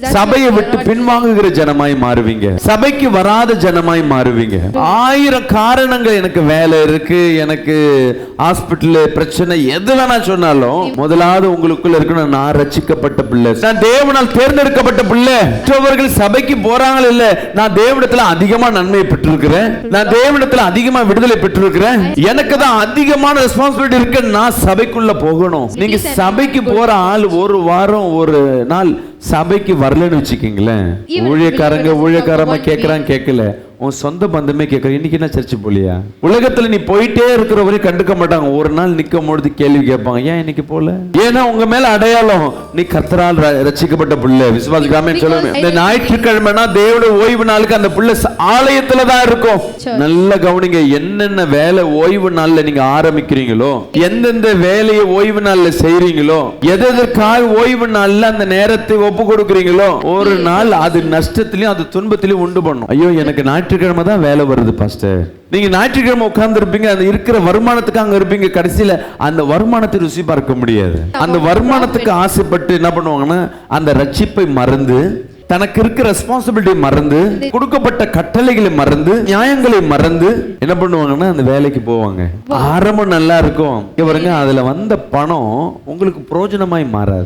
சபையை விட்டு பின்வாங்குகிற ஜனமாய் மாறுவீங்க. சபைக்கு வராத ஜனமாய் மாறுவீங்க. 1000 காரணங்கள், எனக்கு வேலை இருக்கு, எனக்கு ஹாஸ்பிட்டல் பிரச்சனை, எது வேணா சொன்னாலும் முதலாவது உங்களுக்குள்ள இருக்கணும், நான் ரட்சிக்கப்பட்ட பிள்ளை, நான் தேவனால் தேர்ந்தெடுக்கப்பட்ட பிள்ளை. மற்றவர்கள் சபைக்கு போறாங்க இல்ல, நான் தேவனிடத்துல அதிகமா நன்மையை பெற்றிருக்கிறேன், நான் தேவனிடத்துல அதிகமா விடுதலை பெற்றிருக்கிறேன், எனக்கு தான் அதிகமான ரெஸ்பான்சிபிலிட்டி இருக்கு, நான் சபைக்குள்ள போகணும். நீங்க சபைக்கு போற ஆள் ஒரு வாரம் ஒரு நாள் சபைக்கு வரலன்னு வச்சுக்கீங்களேன், ஊழியக்காரமா கேட்கறான், கேட்கல, உன் சொந்த பந்தமே கேட்கற, இன்னைக்கு என்ன சர்ச்சு போலியா? உலகத்துல நீ போயிட்டே இருக்கிற வரை கண்டுக்க மாட்டாங்க, ஒரு நாள் நிக்கும் பொழுது கேள்வி கேட்பாங்க, ஏன் இன்னைக்கு போல? ஏன்னா உங்க மேல அடையாளம், நீ கர்த்தரால் ரட்சிக்கப்பட்ட பிள்ளை, விசுவாசிக்காம சொல்லுங்க. இந்த ஞாயிற்றுக்கிழமைனா தேவனுடைய ஓய்வு நாளுக்கு அந்த பிள்ளை ஆலயத்துல தான் இருக்கும். நல்ல கவனிங்க, என்னென்ன வேலை ஓய்வு நாள்ல நீங்க ஆரம்பிக்கிறீங்களோ, எந்தெந்த வேலையை ஓய்வு நாள்ல செய்றீங்களோ, எதற்காக ஓய்வு நாள்ல அந்த நேரத்தை ஒப்பு கொடுக்குறீங்களோ, ஒரு நாள் அது நஷ்டத்திலையும் அது துன்பத்திலையும் உண்டு பண்ணும். ஐயோ, எனக்கு ஞாயிற்றுக்கிழமை தான் வேலை வருது பாஸ்டர். நீங்க ஞாயிற்றுக்கிழமை உட்கார்ந்து இருப்பீங்க, அந்த இருக்கிற வருமானத்துக்கு அங்க இருப்பீங்க, கடைசியில அந்த வருமானத்தை ருசி பார்க்க முடியாது. அந்த வருமானத்துக்கு ஆசைப்பட்டு என்ன பண்ணுவாங்கன்னா, அந்த ரட்சிப்பை மறந்து, தனக்கு இருக்கிற ரெஸ்பான்சிபிலிட்டி மறந்து, கொடுக்கப்பட்ட கட்டளைகளை மறந்து, நியாயங்களை மறந்து என்ன பண்ணுவாங்கன்னா அந்த வேலைக்கு போவாங்க. ஆரம்பம் நல்லா இருக்கும், பாருங்க, அதுல வந்த பணம் உங்களுக்கு பிரயோஜனமாய் மாறாது.